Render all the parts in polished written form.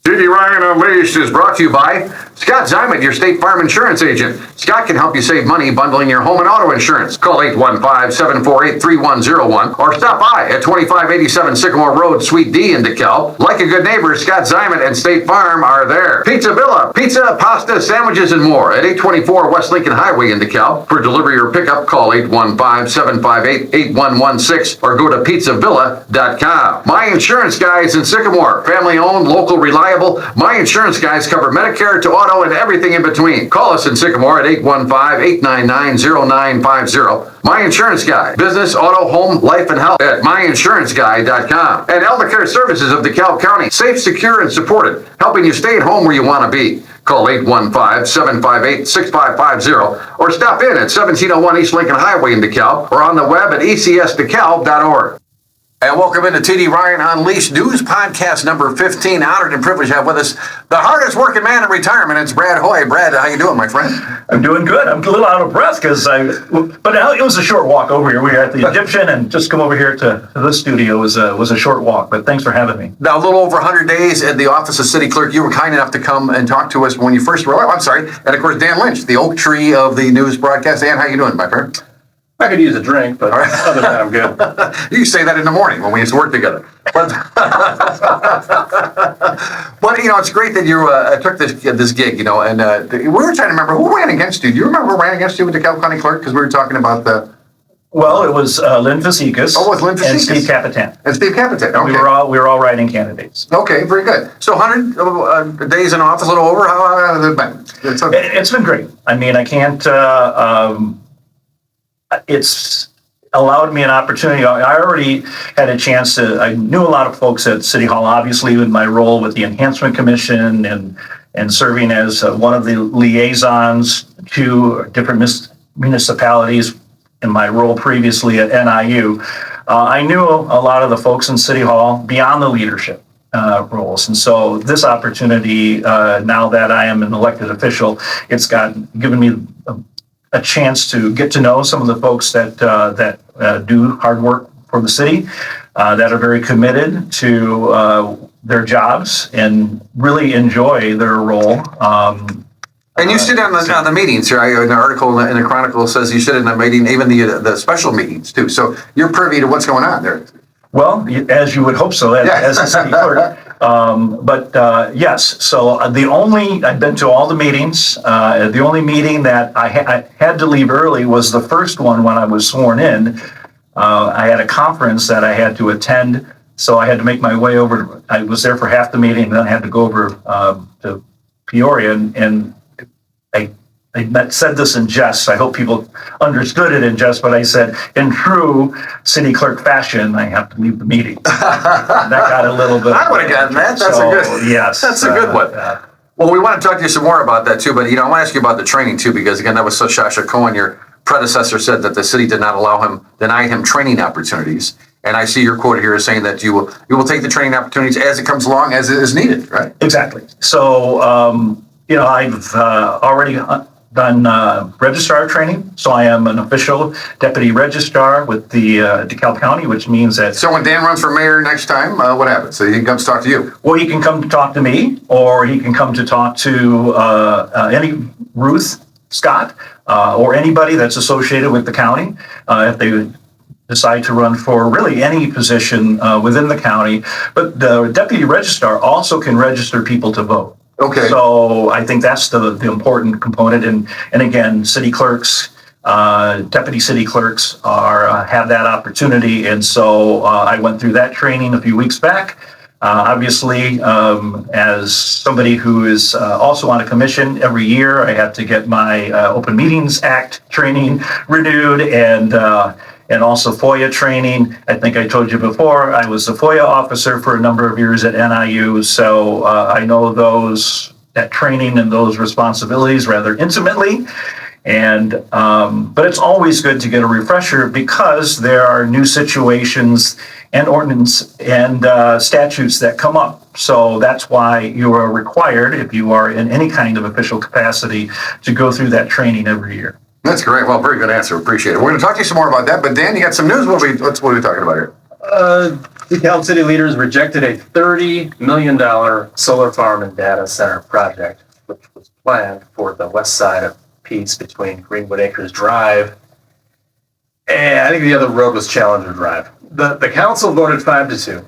TD Ryan Unleashed is brought to you by Scott Zyman, your State Farm insurance agent. Scott can help you save money bundling your home and auto insurance. Call 815-748-3101 or stop by at 2587 Sycamore Road, Suite D in DeKalb. Like a good neighbor, Scott Zyman and State Farm are there. Pizza Villa, pizza, pasta, sandwiches, and more at 824 West Lincoln Highway in DeKalb. For delivery or pickup, call 815-758-8116 or go to pizzavilla.com. My Insurance Guys in Sycamore, family owned, local, reliable. My Insurance Guys cover Medicare to auto and everything in between. Call us in Sycamore at 815-899-0950. My Insurance Guy, business, auto, home, life, and health at myinsuranceguy.com. And Eldercare Services of DeKalb County, safe, secure, and supported, helping you stay at home where you want to be. Call 815-758-6550 or stop in at 1701 East Lincoln Highway in DeKalb or on the web at ecsdekalb.org. And welcome into TD Ryan Unleashed News Podcast number 15. Honored and privileged to have with us the hardest working man in retirement. It's Brad Hoey. Brad, how you doing, my friend? I'm doing good. I'm a little out of breath but it was a short walk over here. We were at the Egyptian, and just come over here to this studio was a short walk. But thanks for having me. Now, a little over 100 days at the office of City Clerk. You were kind enough to come and talk to us when you first were. I'm sorry. And of course, Dan Lynch, the oak tree of the news broadcast. Dan, how you doing, my friend? I could use a drink, but other than that, I'm good. You say that in the morning when we used to work together. But it's great that you took this gig, and we were trying to remember who ran against you. Do you remember who ran against you with the DeKalb County Clerk? Because we were talking about the... Well, it was Lynn Facekas. Oh, it was Lynn Facekas. And Steve Capitan. Okay. We were all writing candidates. Okay, very good. So 100 days in office, a little over. How has it been? It's been great. I mean, I can't... it's allowed me an opportunity. I already had a chance I knew a lot of folks at City Hall, obviously, with my role with the Enhancement Commission and serving as one of the liaisons to different municipalities in my role previously at NIU. I knew a lot of the folks in City Hall beyond the leadership roles. And so this opportunity, now that I am an elected official, it's given me a chance to get to know some of the folks that do hard work for the city, that are very committed to their jobs and really enjoy their role. And you sit on the meetings here. An article in the Chronicle says you sit in the meeting, even the special meetings too. So you're privy to what's going on there. Well, as you would hope so, as a city clerk. Yes, so I've been to all the meetings. The only meeting that I had to leave early was the first one when I was sworn in. I had a conference that I had to attend, so I had to make my way over. I was there for half the meeting, then I had to go over to Peoria, and I said this in jest. I hope people understood it in jest, but I said, in true city clerk fashion, I have to leave the meeting. That got a little bit... I would have gotten that. That's a good one. Well, we want to talk to you some more about that, too. But, I want to ask you about the training, too, because, again, that was so Shasha Cohen, your predecessor, said that the city did not deny him training opportunities. And I see your quote here is saying that you will take the training opportunities as it comes along, as it is needed, right? Exactly. So, I've already... done registrar training, so I am an official deputy registrar with the DeKalb County, which means that... So when Dan runs for mayor next time, what happens? So he can come to talk to you? Well, he can come to talk to me, or he can come to talk to any Ruth, Scott, or anybody that's associated with the county, if they decide to run for really any position within the county. But the deputy registrar also can register people to vote. Okay. So I think that's the important component, and again, city clerks, deputy city clerks have that opportunity, and so I went through that training a few weeks back. Obviously, as somebody who is also on a commission every year, I have to get my Open Meetings Act training renewed, and also FOIA training. I think I told you before, I was a FOIA officer for a number of years at NIU, so I know that training and those responsibilities rather intimately. But it's always good to get a refresher because there are new situations and ordinance and statutes that come up. So that's why you are required, if you are in any kind of official capacity, to go through that training every year. That's great. Well, very good answer. Appreciate it. We're going to talk to you some more about that. But Dan, you got some news. What are we talking about here? DeKalb city leaders rejected a $30 million solar farm and data center project, which was planned for the west side of Peace between Greenwood Acres Drive. And I think the other road was Challenger Drive. The council voted 5-2.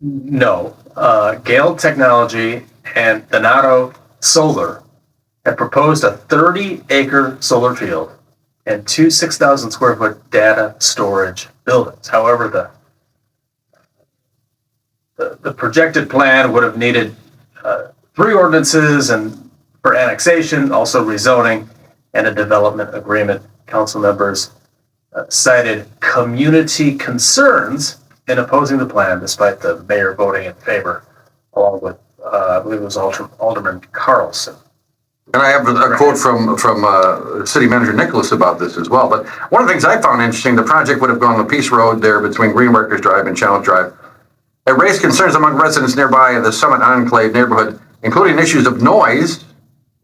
No. Gale Technology and Donato Solar had proposed a 30-acre solar field and 2 6,000 square foot data storage buildings. However, the projected plan would have needed 3 ordinances and for annexation, also rezoning, and a development agreement. Council members cited community concerns in opposing the plan, despite the mayor voting in favor, along with, I believe it was Alderman Carlson. And I have a quote from City Manager Nicholas about this as well. But one of the things I found interesting, the project would have gone on the Peace Road there between Greenworkers Drive and Challenge Drive. It raised concerns among residents nearby the Summit Enclave neighborhood, including issues of noise,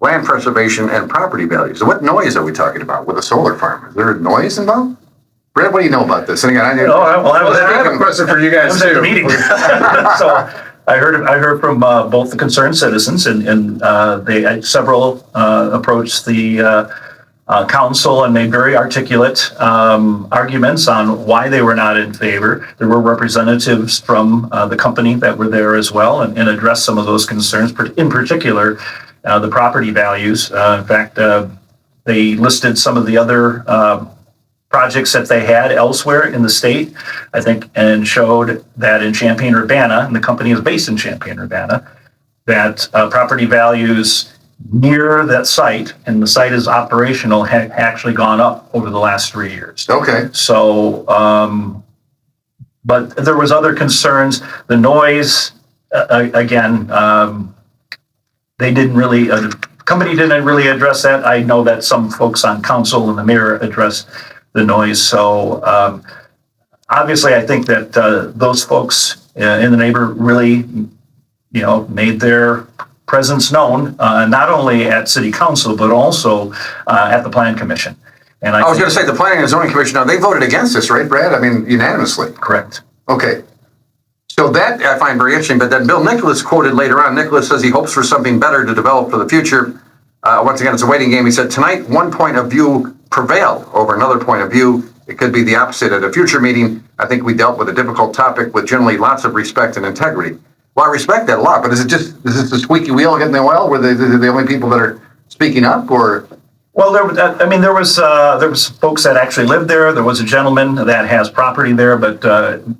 land preservation, and property values. So what noise are we talking about with a solar farm? Is there noise involved? Brad, what do you know about this? And again, I have a question for you guys at the too. meeting. So I heard from both the concerned citizens, and several approached the council and made very articulate arguments on why they were not in favor. There were representatives from the company that were there as well, and addressed some of those concerns, in particular the property values. In fact, they listed some of the other projects that they had elsewhere in the state, I think, and showed that in Champaign-Urbana, and the company is based in Champaign-Urbana, that property values near that site, and the site is operational, had actually gone up over the last 3 years. Okay. So, but there was other concerns. The noise, again, they didn't really, the company didn't really address that. I know that some folks on council and the mayor addressed the noise. So obviously, I think that those folks in the neighborhood really, made their presence known, not only at city council, but also at the plan commission. And I was going to say the planning and zoning commission, now they voted against this, right, Brad? I mean, unanimously. Correct. Okay. So that I find very interesting, but then Bill Nicholas quoted later on, Nicholas says he hopes for something better to develop for the future. Once again, it's a waiting game. He said, tonight, one point of view prevailed over another point of view. It could be the opposite at a future meeting. I think we dealt with a difficult topic with generally lots of respect and integrity. Well, I respect that a lot, but is this the squeaky wheel getting the oil? Were they the only people that are speaking up, or? Well, there was folks that actually lived there. There was a gentleman that has property there, but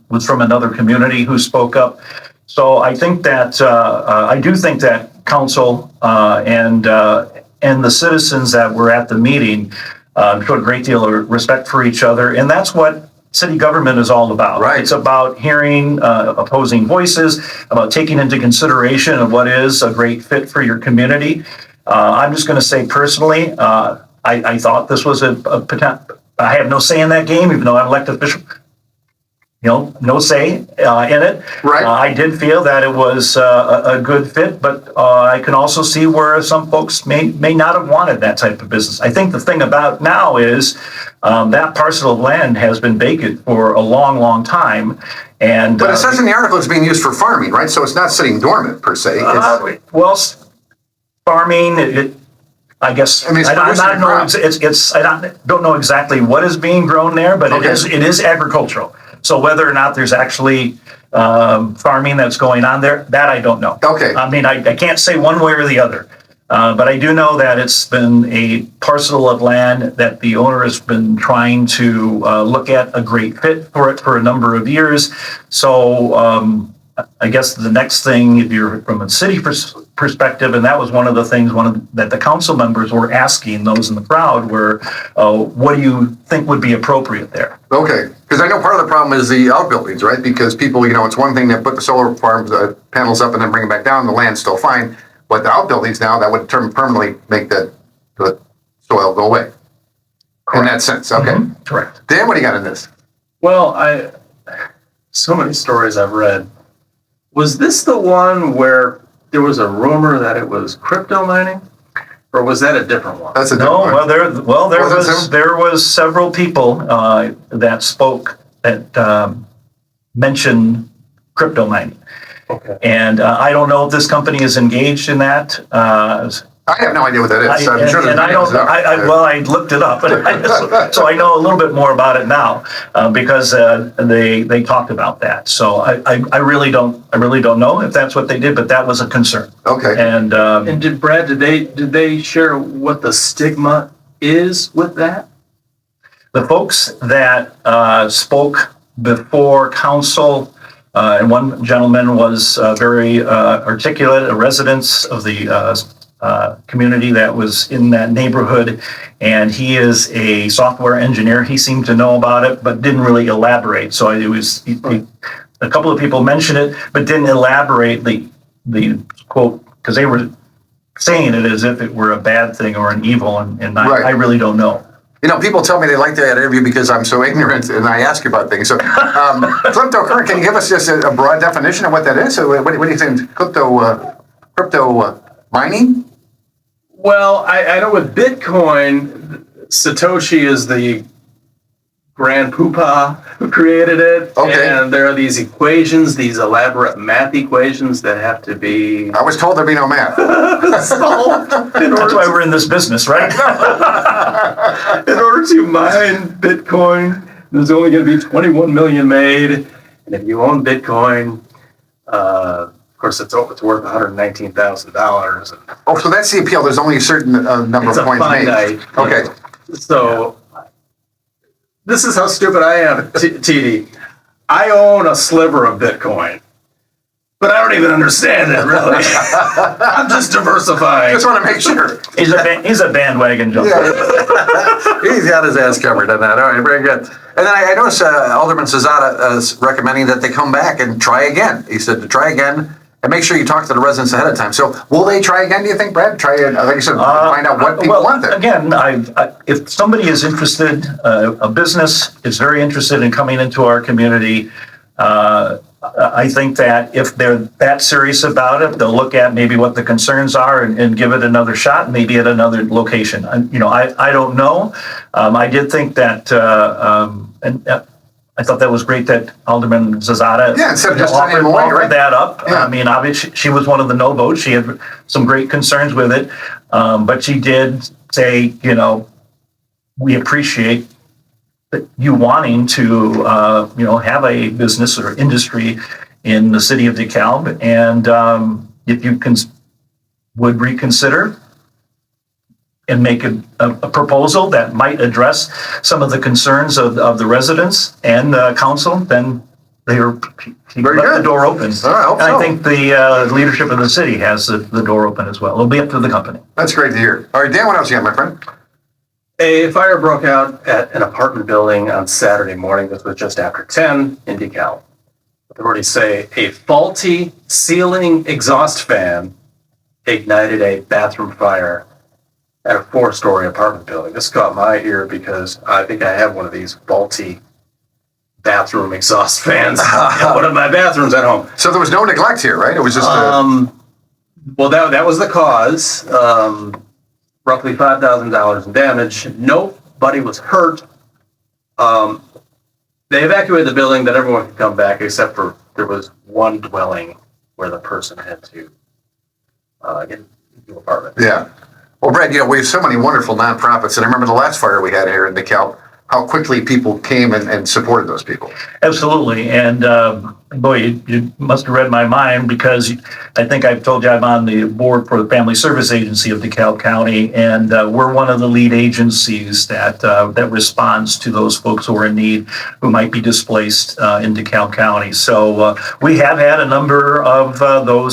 was from another community who spoke up. So I think that I do think that council and the citizens that were at the meeting showed a great deal of respect for each other, and that's what city government is all about. Right. It's about hearing opposing voices, about taking into consideration of what is a great fit for your community. I'm just going to say personally, I thought this was a potential. I have no say in that game, even though I'm elected official. No say in it. Right. I did feel that it was a good fit, but I can also see where some folks may not have wanted that type of business. I think the thing about now is that parcel of land has been vacant for a long, long time. But it says in the article it's being used for farming, right? So it's not sitting dormant per se. Farming. I guess I don't know exactly what is being grown there, but it is agricultural. So whether or not there's actually farming that's going on there, that I don't know. Okay. I mean, I can't say one way or the other, but I do know that it's been a parcel of land that the owner has been trying to look at a great fit for it for a number of years. So I guess the next thing, if you're from a city perspective, and that was one of the things that the council members were asking those in the crowd were, what do you think would be appropriate there? Okay, because I know part of the problem is the outbuildings, right? Because people, it's one thing to put the solar farms panels up and then bring them back down. The land's still fine, but the outbuildings now that would permanently make the soil go away. Correct. In that sense, okay. Mm-hmm. Correct. Dan, what do you got in this? Well, so many stories I've read. Was this the one where there was a rumor that it was crypto mining, or was that a different one? That's a different one. There was several people that spoke that mention crypto mining. Okay. And I don't know if this company is engaged in that. I have no idea what that is. I'm sure there's I don't. I looked it up, so I know a little bit more about it now because they talked about that. So I really don't know if that's what they did, but that was a concern. Okay. And And Brad, did they share what the stigma is with that? the folks that spoke before council, and one gentleman was very articulate, a resident of the community that was in that neighborhood, and he is a software engineer. He seemed to know about it, but didn't really elaborate. So it was a couple of people mentioned it, but didn't elaborate the quote, because they were saying it as if it were a bad thing or an evil, and I really don't know. You know, people tell me they like that interview because I'm so ignorant and I ask you about things. So, cryptocurrency, can you give us just a broad definition of what that is? So what do you think? Crypto mining? Well, I know with Bitcoin, Satoshi is the grand poobah who created it. Okay. And there are these equations, these elaborate math equations that have to be I was told there'd be no math. solved That's why we're in this business, right? in order to mine Bitcoin. There's only going to be 21 million made. And if you own Bitcoin, of course, it's worth $119,000. Oh, so that's the appeal. There's only a certain number It's of a points made. finite. Okay. So this is how stupid I am, TD. I own a sliver of Bitcoin, but I don't even understand it, really. I'm just diversifying. Just want to make sure. He's a bandwagon jumper. Yeah. He's got his ass covered on that. All right, very good. And then I noticed Alderman Cesada is recommending that they come back and try again. He said to try again and make sure you talk to the residents ahead of time. So will they try again, do you think, Brad? Try, like you said, find out what people want there. Again, if somebody is interested, a business is very interested in coming into our community, I think that if they're that serious about it, they'll look at maybe what the concerns are and give it another shot, maybe at another location. I don't know. I did think that, I thought that was great that Alderman Zazada instead of just turning him away, right? that up. Yeah. I mean, obviously, she was one of the no votes. She had some great concerns with it, but she did say, we appreciate that you wanting to, have a business or industry in the city of DeKalb, and if you would reconsider and make a proposal that might address some of the concerns of the residents and the council, then they left the door open. I think the leadership of the city has the door open as well. It'll be up to the company. That's great to hear. All right, Dan, what else you got, my friend? A fire broke out at an apartment building on Saturday morning. This was just after 10 in DeKalb. Authorities say a faulty ceiling exhaust fan ignited a bathroom fire at a 4-story apartment building. This caught my ear because I think I have one of these faulty bathroom exhaust fans in one of my bathrooms at home. So there was no neglect here, right? It was just well, that was the cause. Roughly $5,000 in damage. Nobody was hurt. They evacuated the building that everyone could come back, except for there was one dwelling where the person had to get into an apartment. Yeah. Well, Brad, we have so many wonderful nonprofits, and I remember the last fire we had here in DeKalb, how quickly people came and supported those people. Absolutely. And boy, you must have read my mind, because I think I've told you I'm on the board for the Family Service Agency of DeKalb County, and we're one of the lead agencies that responds to those folks who are in need, who might be displaced in DeKalb County. So we have had a number of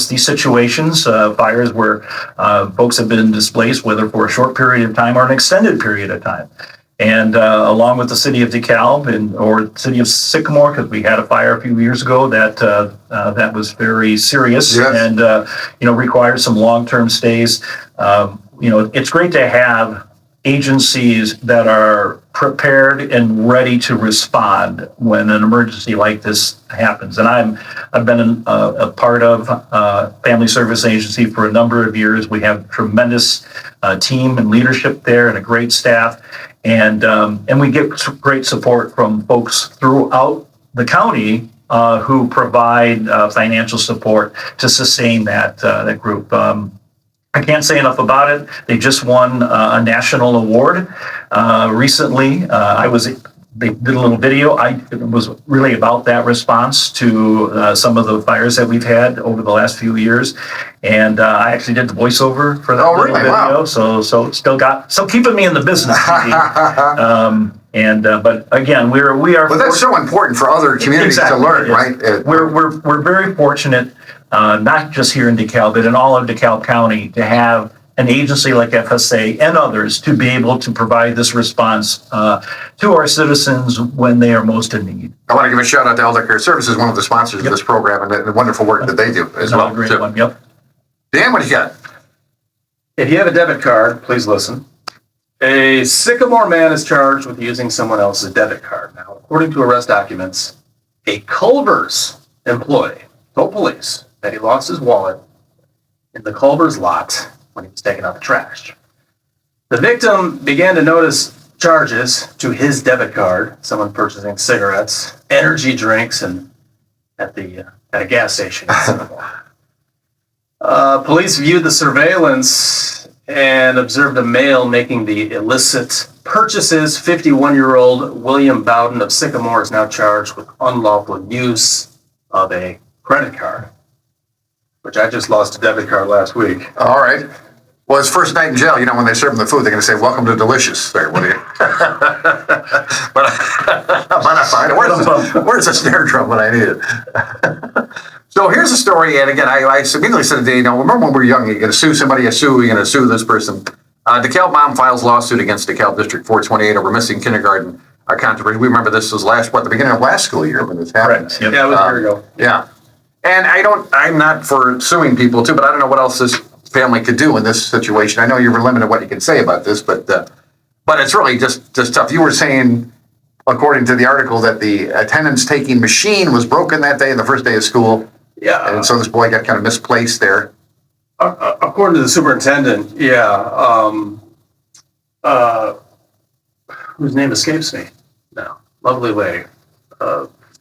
these situations, fires where folks have been displaced, whether for a short period of time or an extended period of time. And along with the city of DeKalb or city of Sycamore, because we had a fire a few years ago that was very serious. Yes. And required some long-term stays. It's great to have agencies that are prepared and ready to respond when an emergency like this happens. And I've been a part of Family Service Agency for a number of years. We have tremendous team and leadership there and a great staff. And we get great support from folks throughout the county who provide financial support to sustain that group. I can't say enough about it. They just won a national award recently. They did a little video. It was really about that response to some of the fires that we've had over the last few years, and I actually did the voiceover for that little video. Wow. So still keeping me in the business. But again, we are. But that's so important for other communities to learn, right? We're very fortunate, not just here in DeKalb, but in all of DeKalb County, to have an agency like FSA and others to be able to provide this response to our citizens when they are most in need. I want to give a shout out to Elder Care Services, one of the sponsors of this program, and the wonderful work that they do as well. Great one. Yep. Dan, what do you got? If you have a debit card, please listen. A Sycamore man is charged with using someone else's debit card. Now, according to arrest documents, a Culver's employee told police that he lost his wallet in the Culver's lot when he was taking out the trash. The victim began to notice charges to his debit card, someone purchasing cigarettes, energy drinks, and at a gas station in Sycamore. Police viewed the surveillance and observed a male making the illicit purchases. 51-year-old William Bowden of Sycamore is now charged with unlawful use of a credit card, which I just lost a debit card last week. All right. Well, his first night in jail, when they serve him the food, they're going to say, "Welcome to Delicious." There, what do you? But I find it. Where's the snare drum when I need it? So here's a story, and again, I immediately said to Dave, remember when we were young, you're going to sue somebody, you're going to sue this person. DeKalb mom files lawsuit against DeKalb District 428 over missing kindergarten controversy. We remember this was the beginning of last school year when this happened. Right. Yep. Yeah, it was a year ago. Yeah. And I'm not for suing people too, but I don't know what else this family could do in this situation. I know you're limited what you can say about this, but it's really just tough. You were saying, according to the article, that the attendance taking machine was broken that day, the first day of school. Yeah. And so this boy got kind of misplaced there. According to the superintendent, whose name escapes me now. Lovely lady.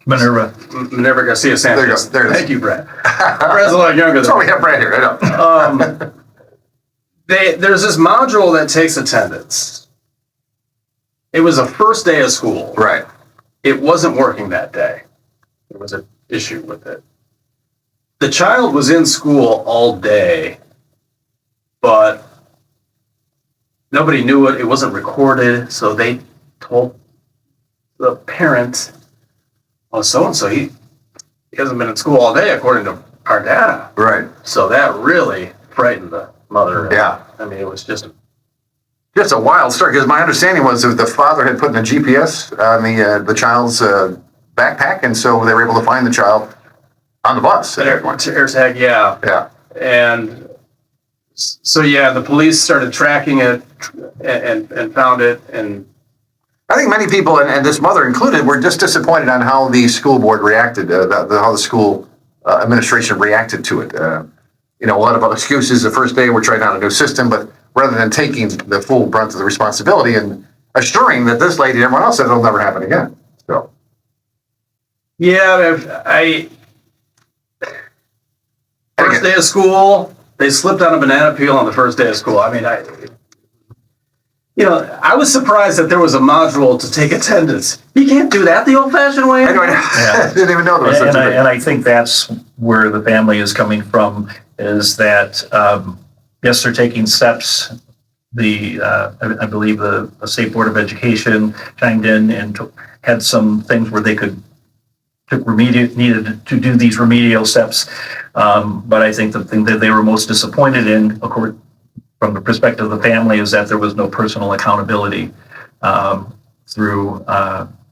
Minerva Garcia Sanchez. There it is. Thank you, Brad. Brad's a lot younger than me. We have Brad here. I know. There's this module that takes attendance. It was a first day of school. Right. It wasn't working that day. There was an issue with it. The child was in school all day, but nobody knew it. It wasn't recorded, so they told the parent, "Oh, so-and-so, he hasn't been in school all day, according to our data." Right. So that really frightened the mother. Yeah. I mean, it was just a wild story, because my understanding was that the father had put in a GPS on the child's backpack, and so they were able to find the child on the bus. AirTag, yeah. Yeah. And so, the police started tracking it and found it. And I think many people, and this mother included, were just disappointed on how the school board reacted, how the school administration reacted to it. A lot of excuses. The first day we're trying out a new system, but rather than taking the full brunt of the responsibility and assuring that this lady and everyone else said it'll never happen again. So. Yeah, first day of school, they slipped on a banana peel on the first day of school. I mean, I was surprised that there was a module to take attendance. You can't do that the old-fashioned way. I didn't even know there was such a thing. And I think that's where the family is coming from, is that, yes, they're taking steps. I believe the State Board of Education chimed in and had some things where they needed to do these remedial steps. But I think the thing that they were most disappointed in, from the perspective of the family, is that there was no personal accountability through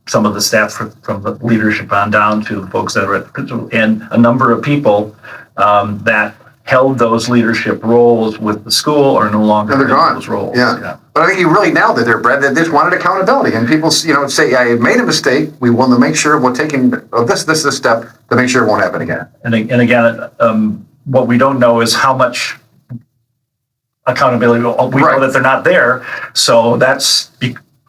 some of the staff from the leadership on down to the folks that are at the principal, and a number of people that held those leadership roles with the school are no longer in those roles. Yeah. But I think you really nailed it there, Brad. They just wanted accountability, and people, say, "I made a mistake. We want to make sure we're taking this step to make sure it won't happen again." And again, what we don't know is how much accountability. We know that they're not there, so that's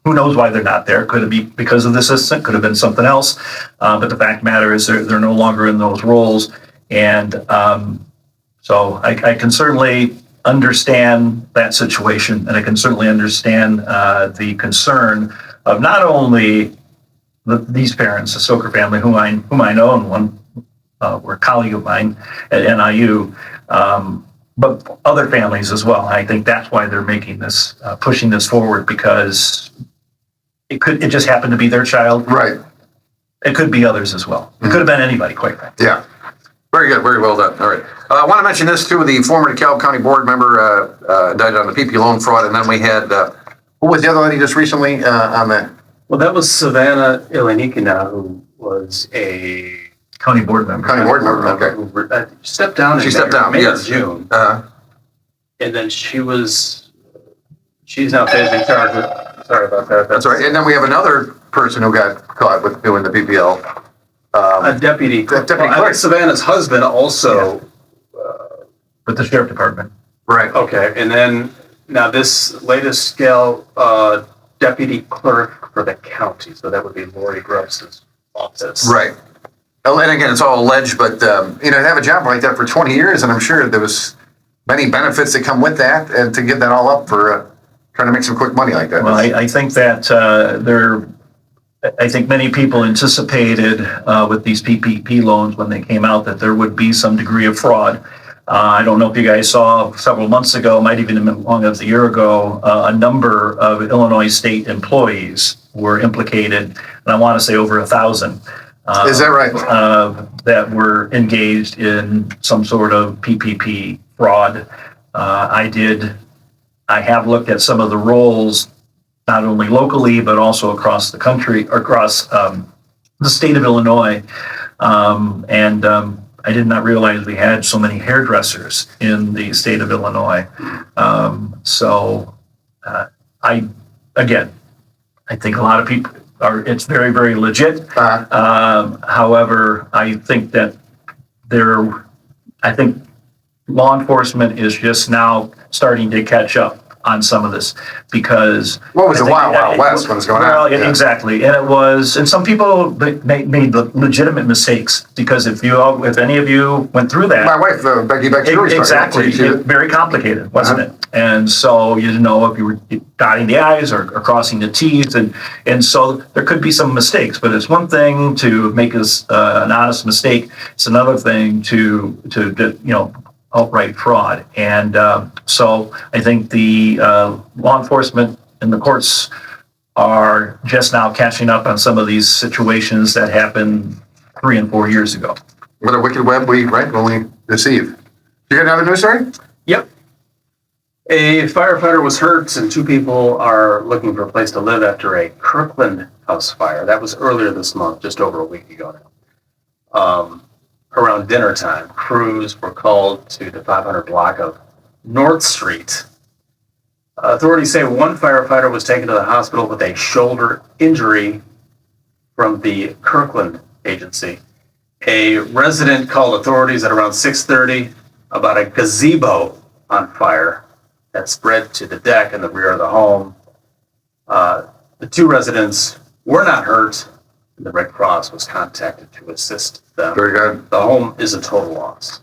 Who knows why they're not there? Could it be because of the assistant? Could have been something else. But the fact of the matter is they're no longer in those roles. And so I can certainly understand that situation, and I can certainly understand the concern of not only these parents, the Stoker family, whom I know, and one were a colleague of mine at NIU, but other families as well. I think that's why they're making this, pushing this forward, because it just happened to be their child. Right. It could be others as well. It could have been anybody, quite frankly. Yeah. Very good. Very well done. All right. I want to mention this too. The former DeKalb County board member died on the PP loan fraud, and then we had who was the other lady just recently on that? Well, that was Savannah Ilinikina, who was a County board member. County board member. Okay. who stepped down. She stepped down. May or Yes. June, And and then she's now facing charges. Sorry about that. that's right. And then we have another person who got caught with doing the PPL. A deputy. Deputy Well, I clerk. think Savannah's husband also. With the sheriff department. Right. Okay, and then now this latest gal, deputy clerk for the county, so that would be Lori Gross's office. Right. And again, it's all alleged, but to have a job like that for 20 years, and I'm sure there was many benefits that come with that, and to give that all up for trying to make some quick money like that. Well, I think that I think many people anticipated with these PPP loans when they came out that there would be some degree of fraud. I don't know if you guys saw several months ago, might even have been long as a year ago, a number of Illinois state employees were implicated, and I want to say over 1,000. Is that right? That were engaged in some sort of PPP fraud. I have looked at some of the roles, not only locally, but also across the country, across the state of Illinois. I did not realize we had so many hairdressers in the state of Illinois. I think a lot of people it's very, very legit. However, I think that I think law enforcement is just now starting to catch up on some of this, because what was the Wild West when it was going on? Well, exactly, and some people made the legitimate mistakes, because if any of you went through that, my wife Becky exactly, very complicated, wasn't it? And so you didn't know if you were dotting the I's or crossing the T's, and so there could be some mistakes. But it's one thing to make an honest mistake; it's another thing to outright fraud. And so I think the law enforcement and the courts are just now catching up on some of these situations that happened 3 and 4 years ago. What a wicked web when we deceive. You got another news story? Yep. A firefighter was hurt, and 2 people are looking for a place to live after a Kirkland house fire. That was earlier this month, just over a week ago now. Around dinner time, crews were called to the 500 block of North Street. Authorities say one firefighter was taken to the hospital with a shoulder injury from the Kirkland agency. A resident called authorities at around 6:30 about a gazebo on fire that spread to the deck in the rear of the home. The 2 residents were not hurt. The Red Cross was contacted to assist them. Very good. The home is a total loss.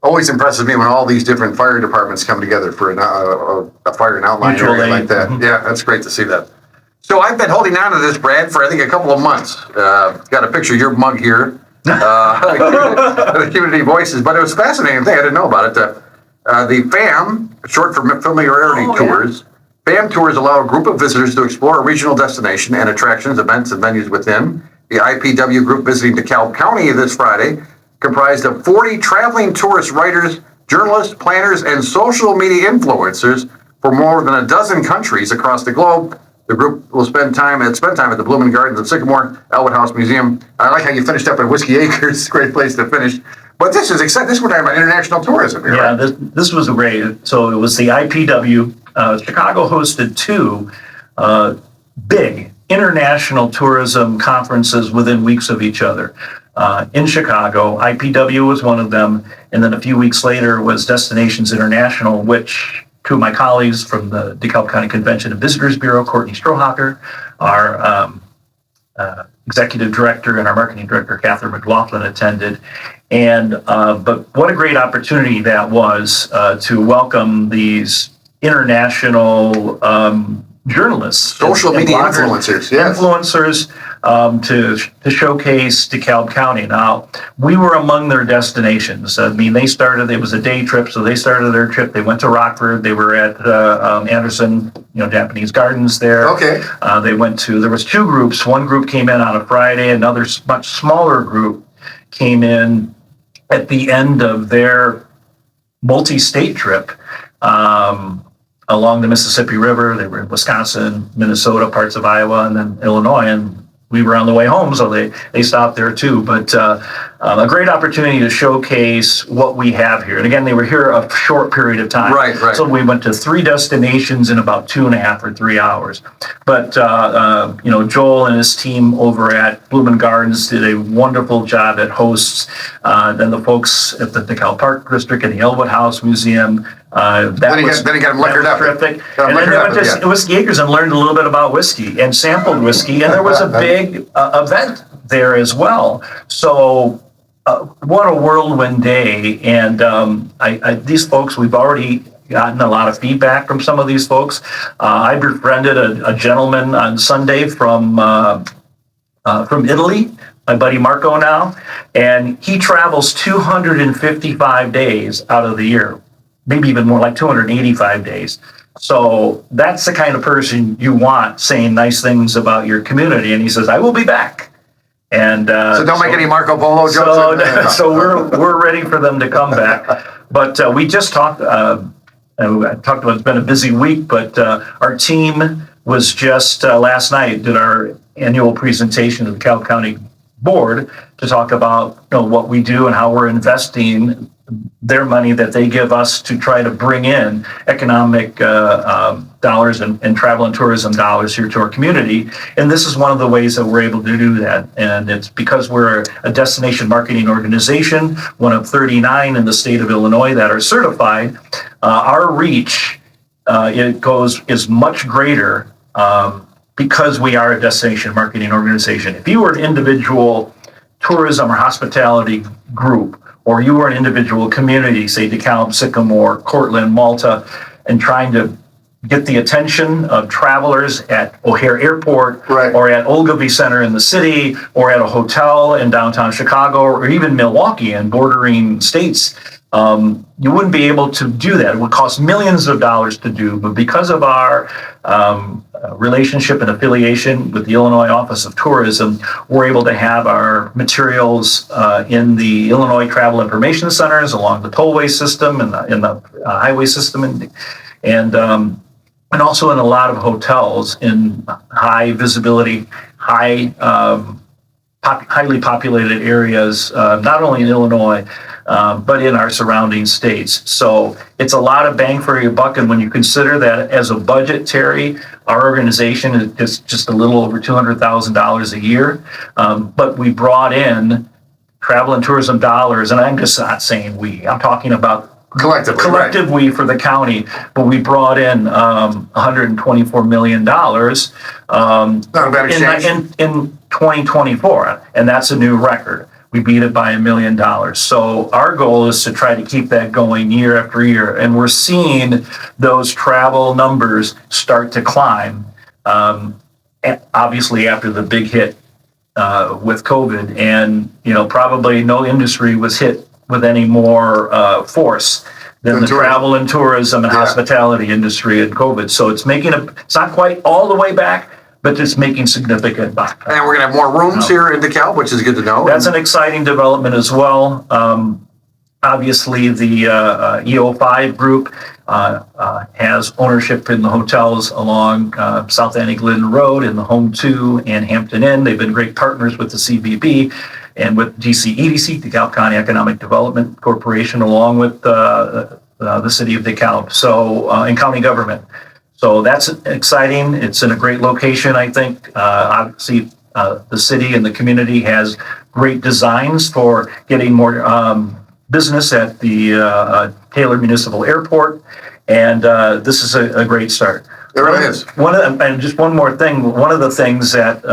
Always impresses me when all these different fire departments come together for a fire and outline area like that. Mm-hmm. Yeah, that's great to see that. So I've been holding on to this, Brad, for I think a couple of months. Got a picture of your mug here. The Community Voices, but it was a fascinating thing. I didn't know about it. The FAM, short for Familiarity Tours. Yeah. FAM tours allow a group of visitors to explore a regional destination and attractions, events, and venues within. The IPW group visiting DeKalb County this Friday, comprised of 40 traveling tourist writers, journalists, planners, and social media influencers for more than a dozen countries across the globe. The group will spend time at the Blooming Gardens of Sycamore, Elwood House Museum. I like how you finished up at Whiskey Acres. It's a great place to finish. But this is exciting. This is what we're talking about international tourism here. Yeah, right? this was great. So it was the IPW. Chicago hosted 2 big international tourism conferences within weeks of each other. In Chicago, IPW was one of them, and then a few weeks later was Destinations International, which 2 of my colleagues from the DeKalb County Convention and Visitors Bureau, Courtney Strohacker, our executive director and our marketing director, Catherine McLaughlin, attended. And but what a great opportunity that was to welcome these international journalists, social media bloggers, influencers, yes. To showcase DeKalb County. Now, we were among their destinations. I mean, it was a day trip, so they started their trip. They went to Rockford. They were at Anderson, Japanese Gardens there. Okay. There was two groups. One group came in on a Friday. Another much smaller group came in at the end of their multi-state trip. Along the Mississippi River. They were in Wisconsin, Minnesota, parts of Iowa, and then Illinois, and we were on the way home, so they stopped there too. But a great opportunity to showcase what we have here. And again, they were here a short period of time. Right. So we went to 3 destinations in about 2.5 or 3 hours. But Joel and his team over at Bloomin' Gardens did a wonderful job at hosts. Then the folks at the DeKalb Park District and the Elwood House Museum. Then he got them liquored up. Terrific. And then they went to Whiskey Acres and learned a little bit about whiskey and sampled whiskey. And there was a big event there as well. So what a whirlwind day. And these folks, we've already gotten a lot of feedback from some of these folks. I befriended a gentleman on Sunday from Italy, my buddy Marco now, and he travels 255 days out of the year. Maybe even more, like 285 days. So that's the kind of person you want saying nice things about your community. And he says, I will be back. And so don't make any Marco Polo jokes. So we're ready for them to come back. But we just talked. I talked about it's been a busy week, but our team was just last night did our annual presentation to the DeKalb County Board to talk about what we do and how we're investing their money that they give us to try to bring in economic dollars and travel and tourism dollars here to our community. And this is one of the ways that we're able to do that. And it's because we're a destination marketing organization, one of 39 in the state of Illinois that are certified. Our reach is much greater because we are a destination marketing organization. If you were an individual tourism or hospitality group, or you were an individual community, say DeKalb, Sycamore, Cortland, Malta, and trying to get the attention of travelers at O'Hare Airport, right, or at Ogilvy Center in the city, or at a hotel in downtown Chicago, or even Milwaukee and bordering states, you wouldn't be able to do that. It would cost millions of dollars to do, but because of our relationship and affiliation with the Illinois Office of Tourism, we're able to have our materials in the Illinois Travel Information Centers along the tollway system and in the highway system, and also in a lot of hotels in high visibility, highly populated areas, not only in Illinois, but in our surrounding states. So it's a lot of bang for your buck. And when you consider that as a budget, Terry, our organization is just a little over $200,000 a year. But we brought in travel and tourism dollars, and I'm just not saying we, I'm talking about collective we for the county, but we brought in $124 million in 2024, and that's a new record. We beat it by $1 million. So our goal is to try to keep that going year after year. And we're seeing those travel numbers start to climb, obviously after the big hit with COVID. And, probably no industry was hit with any more force than the travel and tourism and hospitality industry in COVID. So it's it's not quite all the way back, but it's making significant back. And we're going to have more rooms here in DeKalb, which is good to know. That's an exciting development as well. Obviously, the EO5 group has ownership in the hotels along South Annie Glidden Road in the Home 2 and Hampton Inn. They've been great partners with the CVB and with DCEDC, DeKalb County Economic Development Corporation, along with the city of DeKalb, and county government. So that's exciting. It's in a great location, I think. Obviously, the city and the community has great designs for getting more business at the Taylor Municipal Airport, and this is a great start. It really is. And just one more thing. One of the things that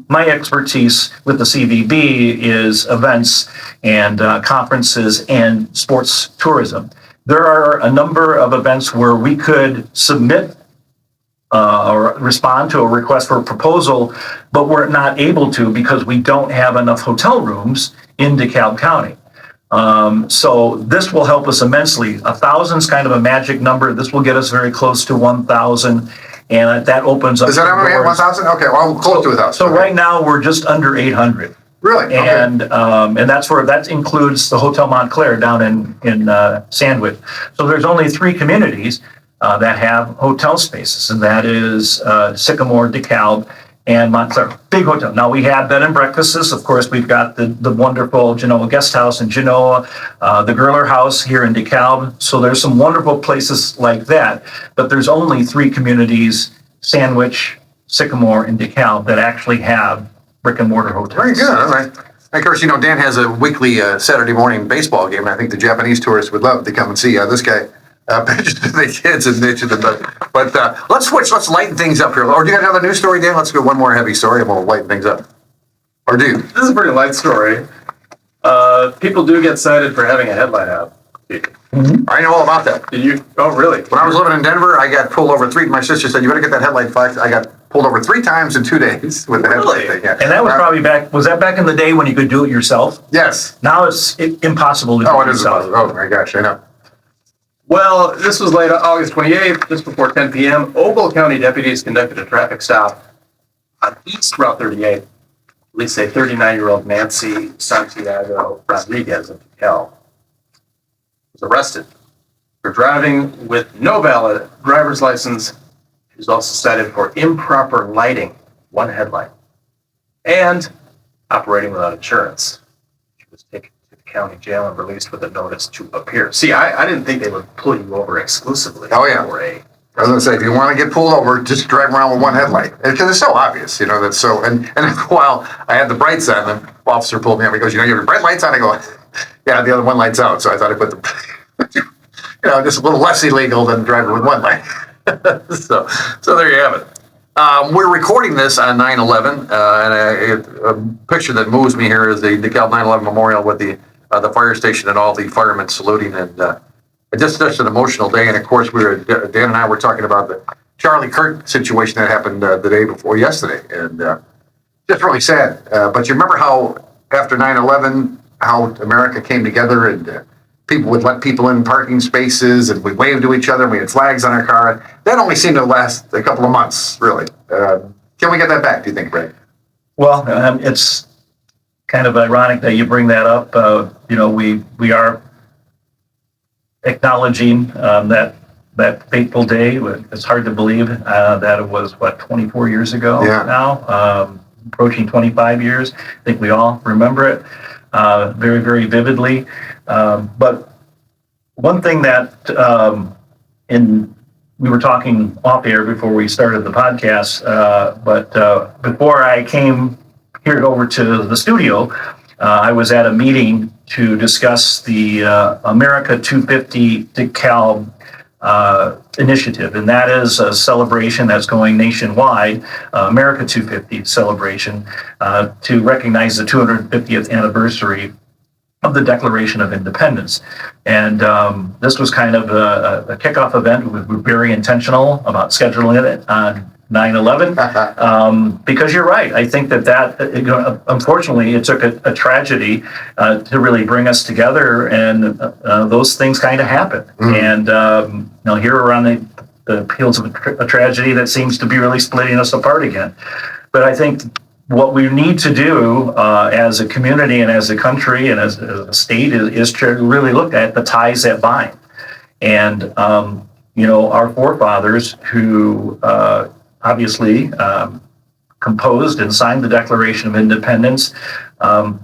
my expertise with the CVB is events and conferences and sports tourism. There are a number of events where we could submit or respond to a request for a proposal, but we're not able to because we don't have enough hotel rooms in DeKalb County. So this will help us immensely. 1,000 is kind of a magic number. This will get us very close to 1,000, and that opens up. Is that how many? 1,000? Okay, well, close to 1,000. So right now we're just under 800. Really? Okay. And that includes the Hotel Montclair down in Sandwich. So there's only 3 communities that have hotel spaces, and that is Sycamore, DeKalb, and Montclair. Big hotel. Now we have bed and breakfasts. Of course, we've got the wonderful Genoa Guest House in Genoa, the Gerler House here in DeKalb. So there's some wonderful places like that. But there's only 3 communities, Sandwich, Sycamore, and DeKalb, that actually have brick and mortar hotels. Very good. All right. Of course, Dan has a weekly Saturday morning baseball game, and I think the Japanese tourists would love to come and see this guy. Pitches to the kids and to the but let's switch. Let's lighten things up here. Or do you got another news story, Dan? Let's go one more heavy story and we'll lighten things up. Or do you? This is a pretty light story. People do get cited for having a headlight out. I know all about that. Did you? Oh, really? When I was living in Denver, I got pulled over 3. My sister said, "You better get that headlight fixed." I got pulled over 3 times in 2 days with the headlight thing. Yeah. And that was probably back. Was that back in the day when you could do it yourself? Yes. Now it's impossible to do it yourself. Oh my gosh, I know. Well, this was late August 28th, just before 10 p.m. Ogle County deputies conducted a traffic stop on East Route 38. Police say 39-year-old Nancy Santiago Rodriguez of DeKalb was arrested for driving with no valid driver's license. She was also cited for improper lighting, 1 headlight, and operating without insurance. She was taken to the county jail and released with a notice to appear. See, I didn't think they would pull you over exclusively. Oh, yeah. For a I was going to say, if you want to get pulled over, just drive around with 1 headlight. Because it's so obvious, that's so, and while I had the brights on, the officer pulled me up. He goes, you have your bright lights on? I go, yeah, the other 1 light's out. So I thought I put the, just a little less illegal than driving with 1 light. so there you have it. We're recording this on 9/11, and a picture that moves me here is the DeKalb 9/11 memorial with the fire station and all the firemen saluting, and just such an emotional day. And of course, Dan and I were talking about the Charlie Kirk situation that happened the day before yesterday, and just really sad. But you remember how after 9/11, how America came together and people would let people in parking spaces, and we waved to each other, and we had flags on our car. That only seemed to last a couple of months, really. Can we get that back, do you think, Greg? Well, it's kind of ironic that you bring that up. We are acknowledging that fateful day. It's hard to believe that it was, 24 years ago now, approaching 25 years. I think we all remember it very, very vividly. But one thing that we were talking off air before we started the podcast, but before I came here over to the studio, I was at a meeting to discuss the America 250 DeKalb initiative, and that is a celebration that's going nationwide, America 250 celebration, to recognize the 250th anniversary of the Declaration of Independence. And this was kind of a kickoff event. We were very intentional about scheduling it on 9/11, because you're right. I think that unfortunately, it took a tragedy to really bring us together, and those things kind of happen. And here we're on the heels of a tragedy that seems to be really splitting us apart again. But I think what we need to do as a community and as a country and as a state is to really look at the ties that bind. And our forefathers who obviously composed and signed the Declaration of Independence.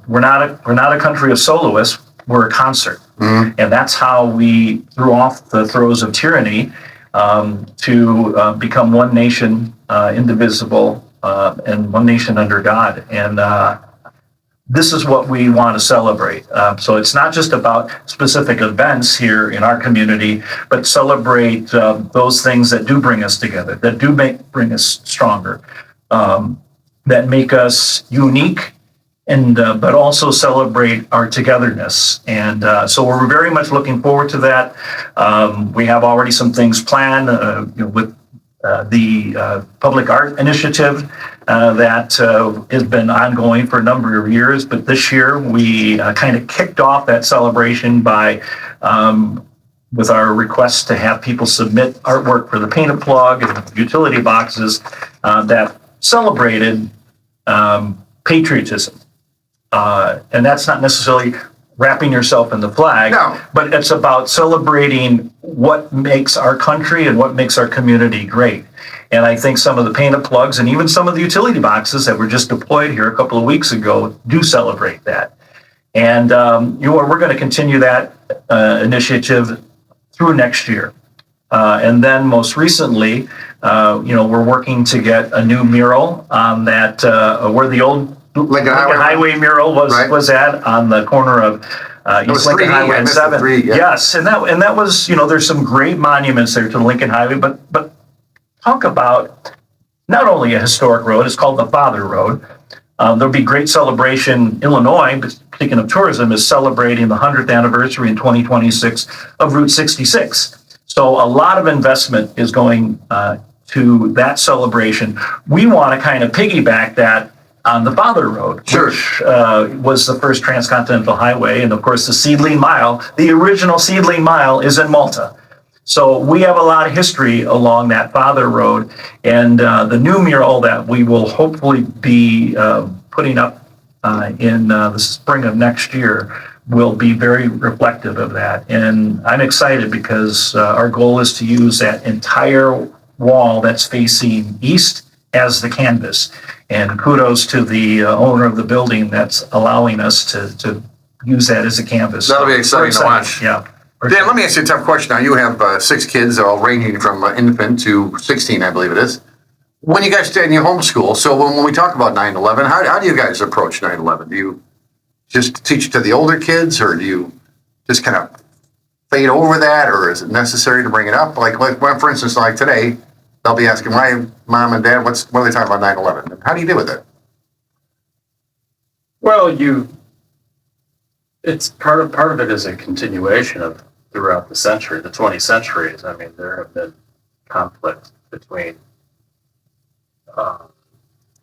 We're not a country of soloists. We're a concert, and that's how we threw off the throes of tyranny to become one nation, indivisible, and one nation under God. And this is what we want to celebrate. So it's not just about specific events here in our community, but celebrate those things that do bring us together, that do bring us stronger, that make us unique, and but also celebrate our togetherness. And so we're very much looking forward to that. We have already some things planned with the public art initiative that has been ongoing for a number of years. But this year we kind of kicked off that celebration by with our request to have people submit artwork for the painted plug and utility boxes that celebrated patriotism. And that's not necessarily wrapping yourself in the flag, but it's about celebrating what makes our country and what makes our community great. And I think some of the painted plugs and even some of the utility boxes that were just deployed here a couple of weeks ago do celebrate that. And we're going to continue that initiative through next year. And then most recently, we're working to get a new mural on that where the old Lincoln Highway mural was at on the corner of East Lincoln Highway and 7. Yes, and that was, there's some great monuments there to the Lincoln Highway, but talk about not only a historic road, it's called the Father Road. There'll be great celebration. Illinois, speaking of tourism, is celebrating the 100th anniversary in 2026 of Route 66. So a lot of investment is going to that celebration. We want to kind of piggyback that on the Father Road, which was the first transcontinental highway. And of course, the Seedling Mile, the original Seedling Mile, is in Malta. So we have a lot of history along that Father Road. And the new mural that we will hopefully be putting up in the spring of next year will be very reflective of that. And I'm excited because our goal is to use that entire wall that's facing east as the canvas. And kudos to the owner of the building that's allowing us to use that as a canvas. That'll be exciting to watch. Yeah. Dan, let me ask you a tough question. Now, you have 6 kids, all ranging from infant to 16, I believe it is. When you guys stay in your homeschool, so when we talk about 9/11, how do you guys approach 9/11? Do you just teach it to the older kids, or do you just kind of fade over that, or is it necessary to bring it up? Like for instance, like today, they'll be asking, "Why, Mom and Dad, what are they talking about 9/11?" How do you deal with it? Well, it's part of it is a continuation of throughout the century, the 20 centuries. I mean, there have been conflicts between.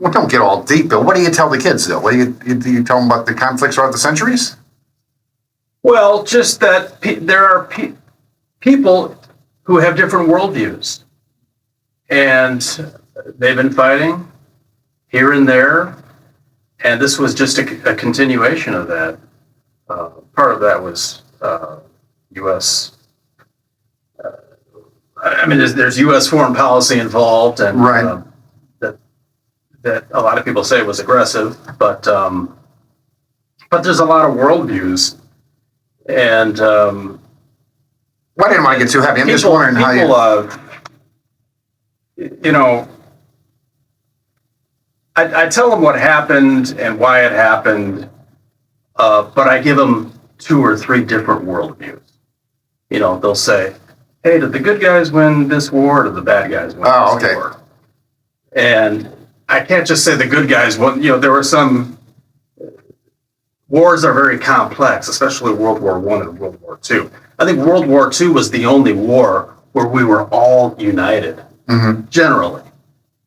Well, don't get all deep, Bill. What do you tell the kids, though? What do you tell them about the conflicts throughout the centuries? Well, just that there are people who have different worldviews, and they've been fighting here and there, and this was just a continuation of that. Part of that was U.S. I mean, there's U.S. foreign policy involved, and that a lot of people say was aggressive, but there's a lot of worldviews, and well, I didn't want to get too heavy. I'm just wondering how I tell them what happened and why it happened, but I give them 2 or 3 different worldviews. They'll say, "Hey, did the good guys win this war, or did the bad guys win this war?" And I can't just say the good guys won. There were some wars are very complex, especially World War I and World War II. I think World War II was the only war where we were all united, generally.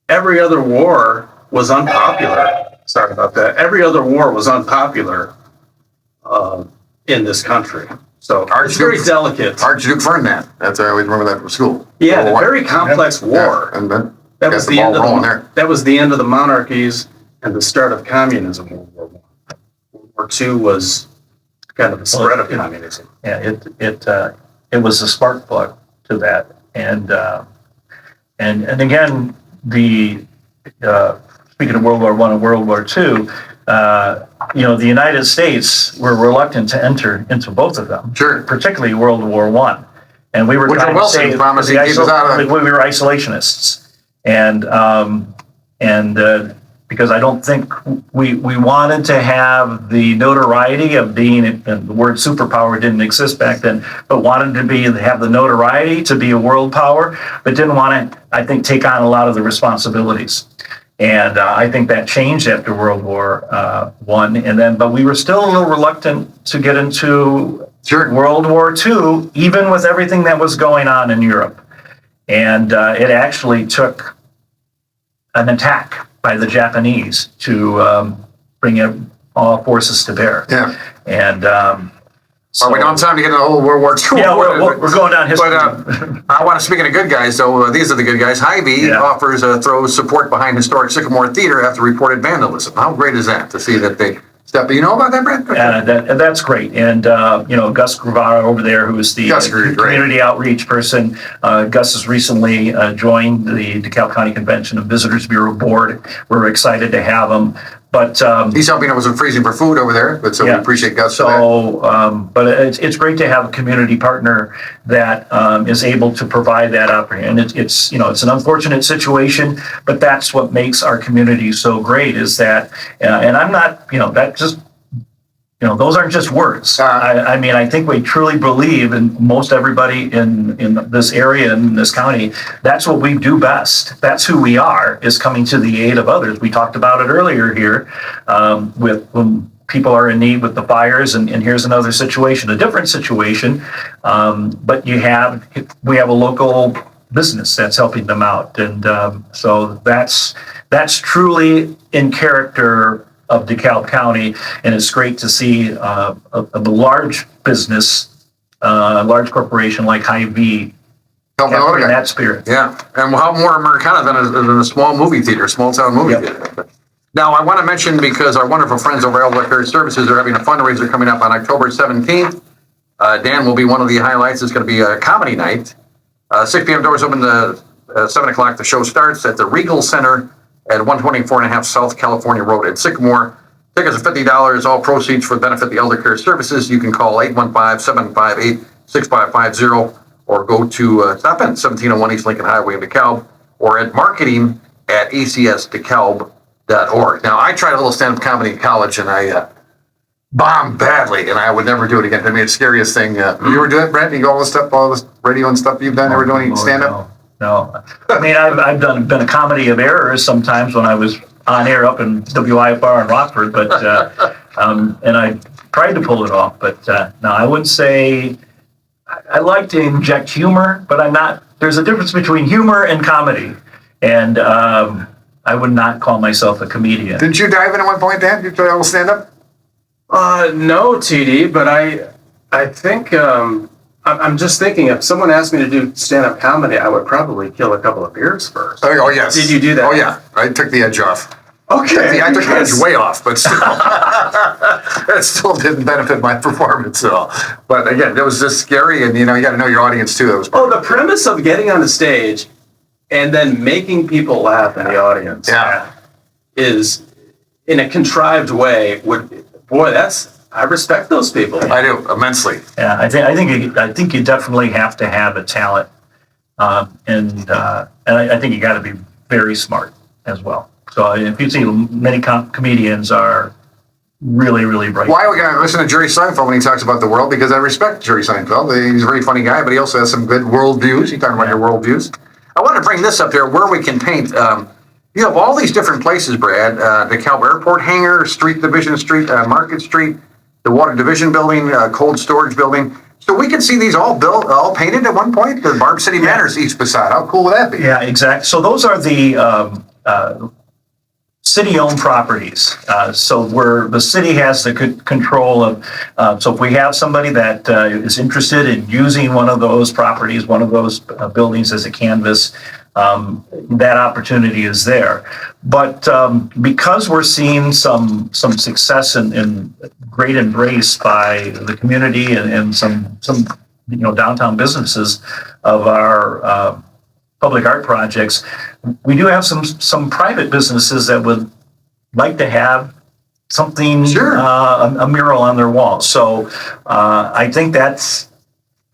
Every other war was unpopular. Sorry about that. Every other war was unpopular in this country. So it's very delicate. Archduke Ferdinand. I always remember that from school. Yeah, a very complex war. Yeah, and then that was the end of the monarchies and the start of communism. World War I. World War II was kind of the spread of communism. Yeah, it was a spark plug to that, and again, the speaking of World War I and World War II, the United States were reluctant to enter into both of them, particularly World War I, and we were trying to say we were isolationists. And because I don't think we wanted to have the notoriety of being, and the word superpower didn't exist back then, but wanted to have the notoriety to be a world power, but didn't want to, I think, take on a lot of the responsibilities. And I think that changed after World War One, but we were still a little reluctant to get into World War II, even with everything that was going on in Europe. And it actually took an attack by the Japanese to bring all forces to bear. Yeah. And so we don't have time to get into the whole World War II. Yeah, we're going down history. But I want to speak of good guys. So these are the good guys. Hy-Vee offers throws support behind historic Sycamore Theater after reported vandalism. How great is that to see that they step? You know about that, Brent? That's great. And Gus Gravara over there, who is the community outreach person. Gus has recently joined the DeKalb County Convention and Visitors Bureau Board. We're excited to have him. But he's helping us with freezing for food over there. But we appreciate Gus for that. But it's great to have a community partner that is able to provide that opportunity. And it's an unfortunate situation, but that's what makes our community so great. Is that, and I'm not, that just. Those aren't just words. I mean, I think we truly believe, and most everybody in this area, in this county, that's what we do best. That's who we are, is coming to the aid of others. We talked about it earlier here with when people are in need with the fires, and here's another situation, a different situation, but we have a local business that's helping them out. And so that's truly in character of DeKalb County, and it's great to see a large business, large corporation like Hy-Vee capturing that spirit. Yeah, and how more Americana than a small movie theater, small town movie theater. Now, I want to mention, because our wonderful friends over at Elder Care Services are having a fundraiser coming up on October 17th. Dan will be one of the highlights. It's going to be a comedy night. 6 p.m. doors open to 7 o'clock. The show starts at the Regal Center at 124.5 South California Road in Sycamore. Tickets are $50. All proceeds for the benefit of the Elder Care Services. You can call 815-758-6550 or go to stop in 1701 East Lincoln Highway in DeKalb, or at marketing@acsdekalb.org. Now, I tried a little stand-up comedy in college, and I bombed badly, and I would never do it again. To me, it's the scariest thing. You ever do it, Brent? You go all this radio and stuff you've done? Ever doing any stand-up? No. I mean, I've been a comedy of errors sometimes when I was on air up in WIFR in Rockford, but and I tried to pull it off. But no, I wouldn't say. I like to inject humor, but I'm not. There's a difference between humor and comedy, and I would not call myself a comedian. Didn't you dive in at one point, Dan? Did you try a little stand-up? No, TD, but I think. I'm just thinking, if someone asked me to do stand-up comedy, I would probably kill a couple of beers first. Oh, yes. Did you do that? Oh, yeah. I took the edge off. Okay. I took the edge way off, but still, it still didn't benefit my performance at all. But again, it was just scary, and you got to know your audience too. That was the premise of getting on the stage and then making people laugh in the audience is, in a contrived way, I respect those people. I do, immensely. Yeah, I think you definitely have to have a talent, and I think you got to be very smart as well. So if you see, many comedians are really, really bright. Why are we going to listen to Jerry Seinfeld when he talks about the world? Because I respect Jerry Seinfeld. He's a very funny guy, but he also has some good world views. He's talking about your world views. I want to bring this up here where we can paint. You have all these different places, Brad. The DeKalb Airport Hangar, Street Division Street, Market Street, the Water Division Building, Cold Storage Building. So we can see these all painted at one point. The Barb City Manor's each facade. How cool would that be? Yeah, exactly. So those are the city-owned properties. So where the city has the control of. So if we have somebody that is interested in using one of those properties, one of those buildings as a canvas, that opportunity is there. But because we're seeing some success and great embrace by the community and some downtown businesses of our public art projects, we do have some private businesses that would like to have something, a mural on their wall. So I think that's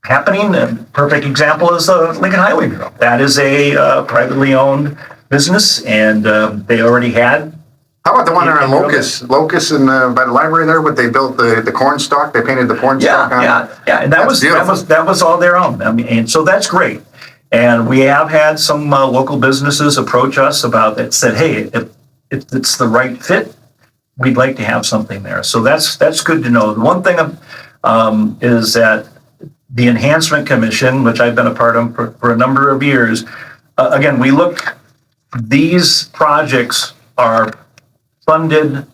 happening. A perfect example is the Lincoln Highway mural. That is a privately owned business, and they already had How about the one on Locust and by the library there? What they built the corn stalk? They painted the corn stalk on it. Yeah. And that was all their own. I mean, and so that's great. And we have had some local businesses approach us about it. Said, hey, if it's the right fit, we'd like to have something there. So that's good to know. The one thing is that the Enhancement Commission, which I've been a part of for a number of years, again, we look. These projects are funded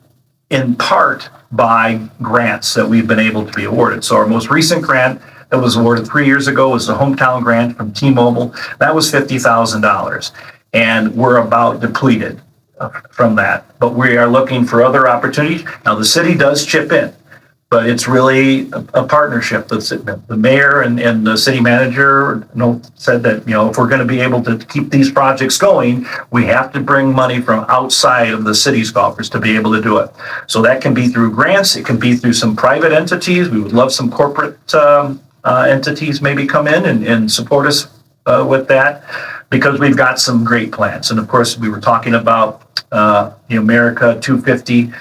in part by grants that we've been able to be awarded. So our most recent grant that was awarded 3 years ago was the hometown grant from T-Mobile. That was $50,000, and we're about depleted from that. But we are looking for other opportunities. Now the city does chip in, but it's really a partnership. The mayor and the city manager said that, if we're going to be able to keep these projects going, we have to bring money from outside of the city's coffers to be able to do it. So that can be through grants. It can be through some private entities. We would love some corporate entities maybe come in and support us with that, because we've got some great plans. And of course, we were talking about the America 250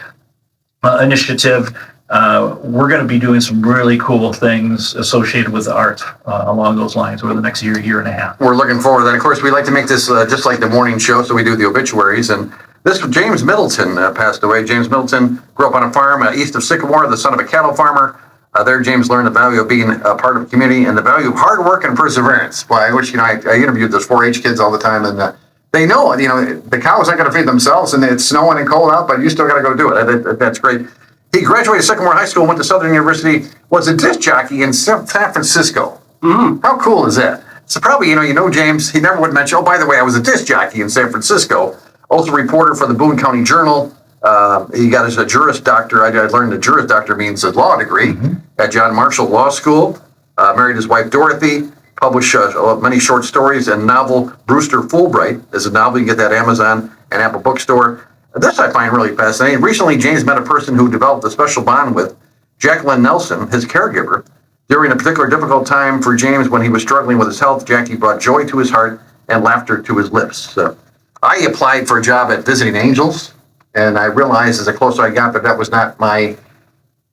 initiative. We're going to be doing some really cool things associated with the art along those lines over the next year and a half. We're looking forward to that. Of course, we like to make this just like the morning show, so we do the obituaries. And this James Middleton passed away. James Middleton grew up on a farm east of Sycamore, the son of a cattle farmer. There, James learned the value of being a part of a community and the value of hard work and perseverance. Boy, I wish, I interviewed those 4-H kids all the time, and they know, the cows aren't going to feed themselves, and it's snowing and cold out, but you still got to go do it. That's great. He graduated Sycamore High School, went to Southern University, was a disc jockey in San Francisco. Mm-hmm. How cool is that? So probably, James, he never would mention, oh, by the way, I was a disc jockey in San Francisco. Also a reporter for the Boone County Journal. He got his Juris Doctor. I learned the Juris Doctor means a law degree at John Marshall Law School. Married his wife, Dorothy. Published many short stories and novel. Brewster Fulbright is a novel. You can get that at Amazon and Apple Bookstore. This I find really fascinating. Recently, James met a person who developed a special bond with, Jacqueline Nelson, his caregiver. During a particular difficult time for James when he was struggling with his health, Jackie brought joy to his heart and laughter to his lips. So I applied for a job at Visiting Angels, and I realized as the closer I got that was not I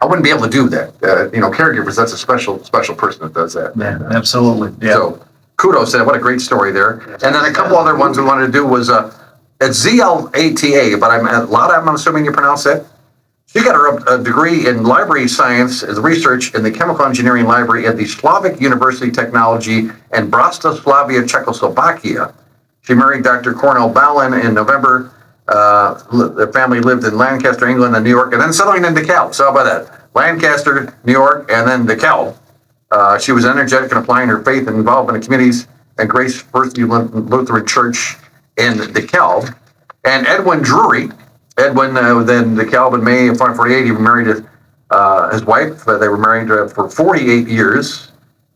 wouldn't be able to do that. Caregivers, that's a special person that does that. Yeah, absolutely. Yeah. So kudos to that. What a great story there. And then a couple other ones we wanted to do was at ZLATA, but I'm assuming you pronounce that. She got her degree in library science as research in the chemical engineering library at the Slavic University Technology in Bratislava, Czechoslovakia. She married Dr. Cornel Ballin in November. The family lived in Lancaster, England, and New York, and then settling in DeKalb. So how about that? Lancaster, New York, and then DeKalb. She was energetic in applying her faith and involved in the communities and Grace First Lutheran Church in DeKalb. And Edwin Drury, then DeKalb in May of 1948, he married his wife. They were married for 48 years.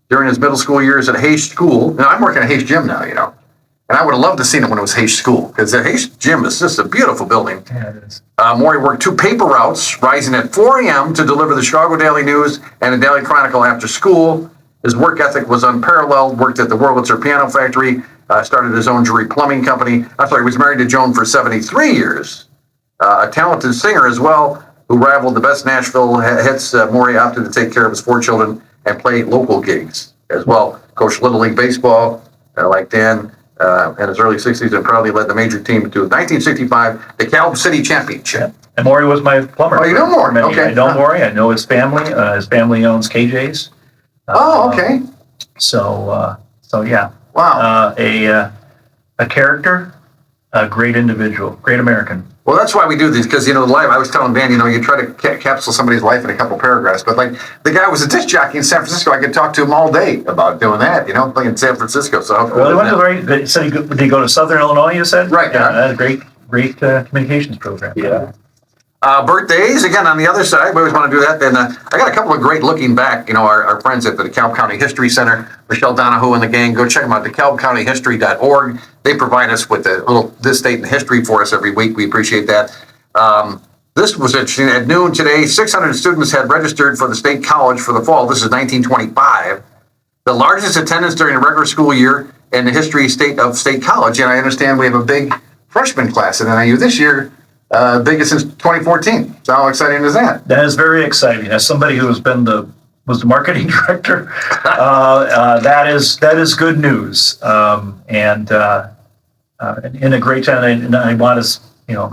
During his middle school years at Hayes School. Now, I'm working at Hayes Gym now, And I would have loved to have seen it when it was Hayes School, because the Hayes Gym is just a beautiful building. Yeah, it is. Maury worked 2 paper routes, rising at 4 a.m. to deliver the Chicago Daily News and the Daily Chronicle after school. His work ethic was unparalleled, worked at the Wurlitzer Piano Factory, started his own Drury Plumbing Company. He was married to Joan for 73 years. A talented singer as well, who rivaled the best Nashville hits. Maury opted to take care of his 4 children and play local gigs as well. Coached Little League Baseball, like Dan, in his early 60s, and proudly led the major team to the 1965 DeKalb City Championship. And Maury was my plumber. Oh, you know Maury? Okay. I know Maury. I know his family. His family owns KJ's. Okay. So yeah. Wow. A character, a great individual, great American. Well, that's why we do these, because, live, I was telling Dan, you try to capsule somebody's life in a couple paragraphs, but like the guy was a disc jockey in San Francisco. I could talk to him all day about doing that, playing in San Francisco. So well, he went to did he go to Southern Illinois, you said? Right. Yeah, that's a great communications program. Yeah. Birthdays, again, on the other side, we always want to do that. Then I got a couple of great looking back, our friends at the DeKalb County History Center, Michelle Donahue and the gang. Go check them out, DeKalbCountyHistory.org. They provide us with a little this date in history for us every week. We appreciate that. This was interesting. At noon today, 600 students had registered for the State College for the fall. This is 1925. The largest attendance during a regular school year in the history of State College. And I understand we have a big freshman class at NIU this year. biggest since 2014. So how exciting is that? That is very exciting. As somebody who was the marketing director, that is good news. And in a great time, and I want to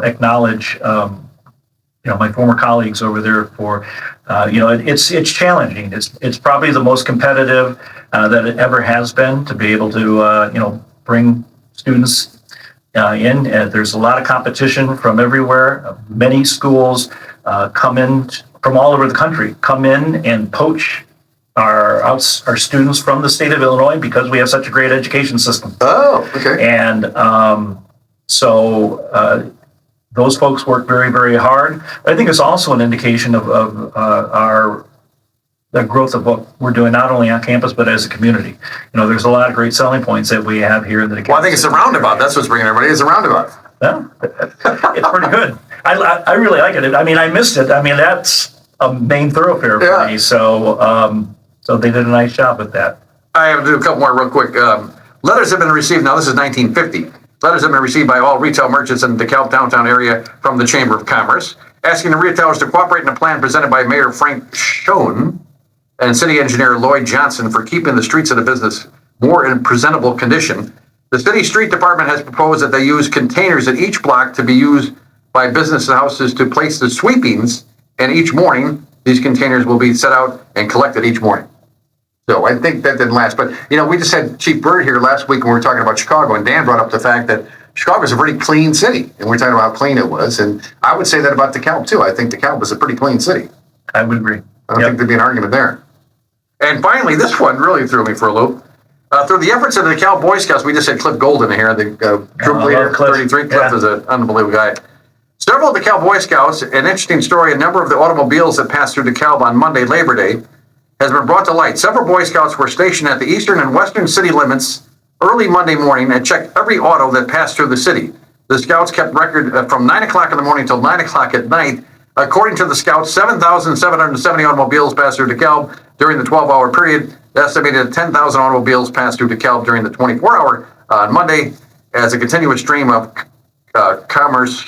acknowledge my former colleagues over there for it's challenging. It's probably the most competitive that it ever has been to be able to bring students in. There's a lot of competition from everywhere. Many schools come in from all over the country, come in and poach our students from the state of Illinois because we have such a great education system. Oh, okay. And so those folks work very, very hard. I think it's also an indication of the growth of what we're doing, not only on campus, but as a community. There's a lot of great selling points that we have here in the DeKalb. Well, I think it's a roundabout. That's what's bringing everybody. It's a roundabout. Yeah, it's pretty good. I really like it. I mean, I missed it. I mean, that's a main thoroughfare for me. So they did a nice job with that. I have to do a couple more real quick. Letters have been received. Now, this is 1950. Letters have been received by all retail merchants in the DeKalb downtown area from the Chamber of Commerce, asking the retailers to cooperate in a plan presented by Mayor Frank Schoen and City Engineer Lloyd Johnson for keeping the streets of the business more in presentable condition. The city street department has proposed that they use containers at each block to be used by business houses to place the sweepings, and each morning these containers will be set out and collected each morning. So I think that didn't last. But, we just had Chief Bird here last week when we were talking about Chicago, and Dan brought up the fact that Chicago is a pretty clean city, and we're talking about how clean it was. And I would say that about DeKalb, too. I think DeKalb is a pretty clean city. I would agree. I don't think there'd be an argument there. And finally, this one really threw me for a loop. Through the efforts of the DeKalb Boy Scouts, we just had Cliff Golden here, the troop leader, Cliff. 33. Cliff is an unbelievable guy. Several DeKalb Boy Scouts, an interesting story, a number of the automobiles that passed through DeKalb on Monday, Labor Day, has been brought to light. Several Boy Scouts were stationed at the eastern and western city limits early Monday morning and checked every auto that passed through the city. The Scouts kept record from 9 o'clock in the morning till 9 o'clock at night. According to the Scouts, 7,770 automobiles passed through DeKalb during the 12-hour period. Estimated 10,000 automobiles passed through DeKalb during the 24-hour on Monday as a continuous stream of commerce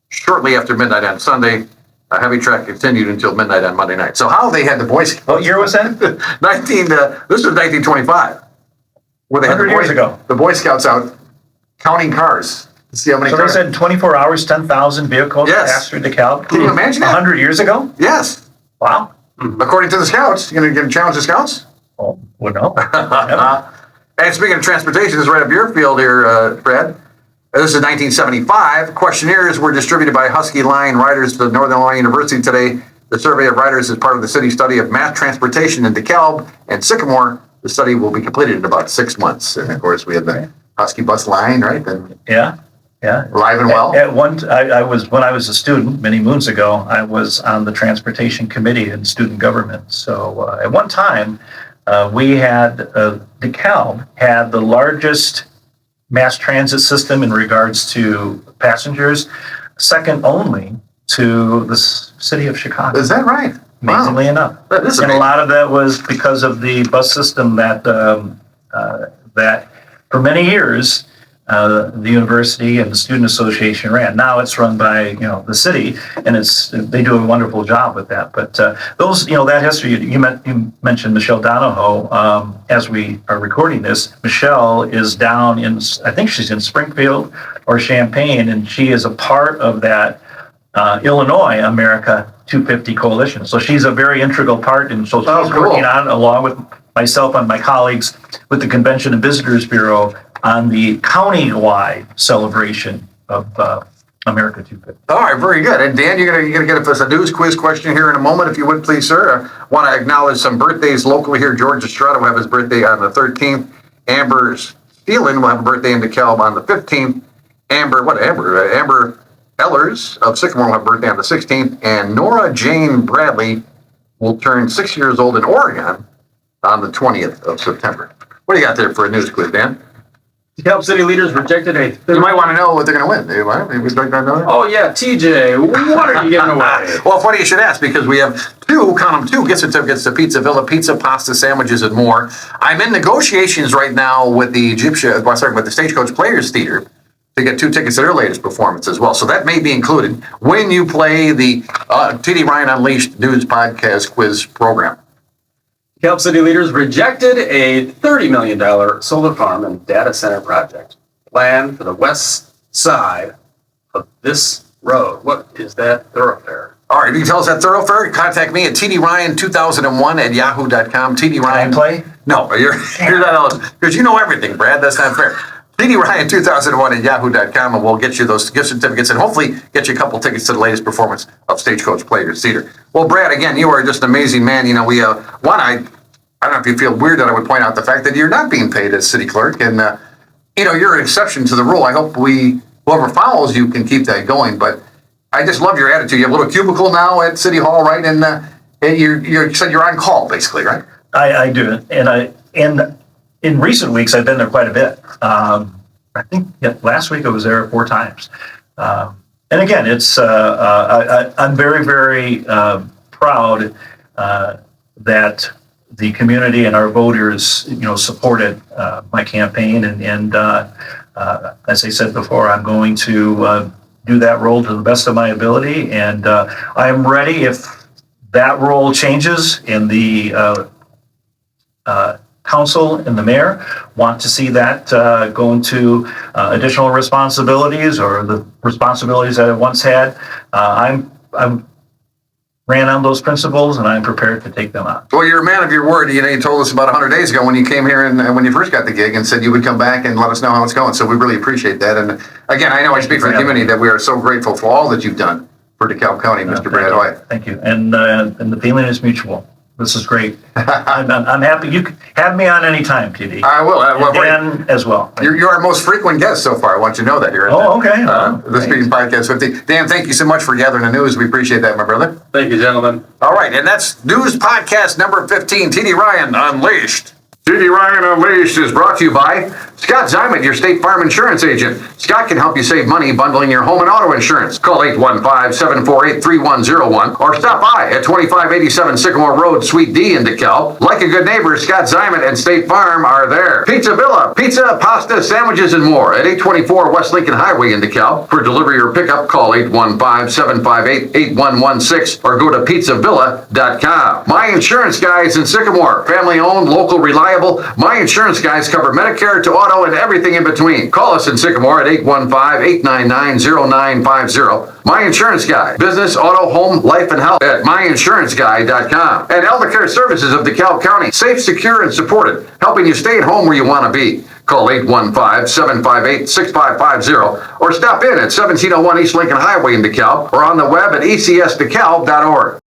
shortly after midnight on Sunday. Heavy traffic continued until midnight on Monday night. So how they had the Boy Scouts? What year was that? This was 1925. Where they had 100 years ago. The Boy Scouts out counting cars to see how many So cars. they said 24 hours, 10,000 vehicles passed through DeKalb. Can you imagine that? 100 years ago? Yes. Wow. According to the Scouts. You going to challenge the Scouts? Oh, well, no. And speaking of transportation, this is right up your field here, Fred. This is 1975. Questionnaires were distributed by Husky Line riders to Northern Illinois University today. The survey of riders is part of the city study of mass transportation in DeKalb and Sycamore. The study will be completed in about 6 months. And of course, we have the Husky bus line, right? And Yeah. alive and well. When I was a student many moons ago, I was on the transportation committee in student government. So at one time, we had DeKalb had the largest mass transit system in regards to passengers, second only to the city of Chicago. Is that right? Amazingly enough. That is And a amazing. lot of that was because of the bus system that for many years the university and the student association ran. Now it's run by the city, and they do a wonderful job with that. But those that history you mentioned Michelle Donahoe. As we are recording this, Michelle is down in, I think she's in Springfield or Champaign, and she is a part of that Illinois America 250 coalition. So she's a very integral part, and so she's cool. working on, along with myself and my colleagues with the Convention and Visitors Bureau, on the county-wide celebration of America 250. All right, very good. And Dan, you're gonna get us a news quiz question here in a moment, if you would, please, sir. I want to acknowledge some birthdays locally here. George Estrada will have his birthday on the 13th. Amber Steelen will have a birthday in DeKalb on the 15th. Amber Ellers of Sycamore will have a birthday on the 16th. And Nora Jane Bradley will turn 6 years old in Oregon on the 20th of September. What do you got there for a news quiz, Dan? DeKalb city leaders rejected a You might want to know what they're going to win. Do you want? Would you like to know that? Oh yeah, TJ, what are you giving away? Well, funny you should ask, because we have two gift certificates to Pizza Villa, pizza, pasta, sandwiches, and more. I'm in negotiations right now with the with the Stagecoach Players Theater to get 2 tickets to their latest performance as well. So that may be included when you play the TD Ryan Unleashed News Podcast Quiz program. DeKalb City leaders rejected a $30 million solar farm and data center project planned for the west side of this road. What is that thoroughfare? All right, if you can tell us that thoroughfare, contact me at tdryan2001@yahoo.com. TD Ryan. Can I play? No, you're not eligible because you know everything, Brad. That's not fair. tdryan2001@yahoo.com, and we'll get you those gift certificates and hopefully get you a couple tickets to the latest performance of Stagecoach Players Theater. Well, Brad, again, you are just an amazing man. You know, I don't know if you feel weird that I would point out the fact that you're not being paid as city clerk, and you know, you're an exception to the rule. I hope whoever follows you can keep that going. But I just love your attitude. You have a little cubicle now at City Hall, right? And you said you're on call, basically, right? I do, and in recent weeks I've been there quite a bit. I think last week I was there 4 times. And again, it's I'm very, very proud that the community and our voters, you know, supported my campaign, and as I said before, I'm going to do that role to the best of my ability, and I am ready if that role changes and the council and the mayor want to see that go into additional responsibilities or the responsibilities that I once had. I'm ran on those principles, and I'm prepared to take them on. Well, you're a man of your word. You know, you told us about 100 days ago when you came here and when you first got the gig and said you would come back and let us know how it's going. So we really appreciate that. And again, I know I speak for the community that we are so grateful for all that you've done for DeKalb County, Mr. Brad Hoey. Thank you. And the feeling is mutual. This is great. I'm happy. You can have me on anytime, TD. I will. And Dan as well. You're our most frequent guest so far. I want you to know that here. Okay. The Speaking Podcast 50. Dan, thank you so much for gathering the news. We appreciate that, my brother. Thank you, gentlemen. All right, and that's News Podcast number 15, TD Ryan Unleashed. TD Ryan Unleashed is brought to you by Scott Zyman, your State Farm insurance agent. Scott can help you save money bundling your home and auto insurance. Call 815-748-3101 or stop by at 2587 Sycamore Road, Suite D in DeKalb. Like a good neighbor, Scott Zyman and State Farm are there. Pizza Villa, pizza, pasta, sandwiches, and more at 824 West Lincoln Highway in DeKalb. For delivery or pickup, call 815-758-8116 or go to pizzavilla.com. My Insurance Guys in Sycamore, family owned, local, reliable. My Insurance Guys cover Medicare to auto and everything in between. Call us in Sycamore at 815-899-0950. My Insurance Guy, business, auto, home, life, and health at myinsuranceguy.com. And Eldercare Services of DeKalb County, safe, secure, and supported, helping you stay at home where you want to be. Call 815-758-6550 or stop in at 1701 East Lincoln Highway in DeKalb or on the web at ecsdecalb.org.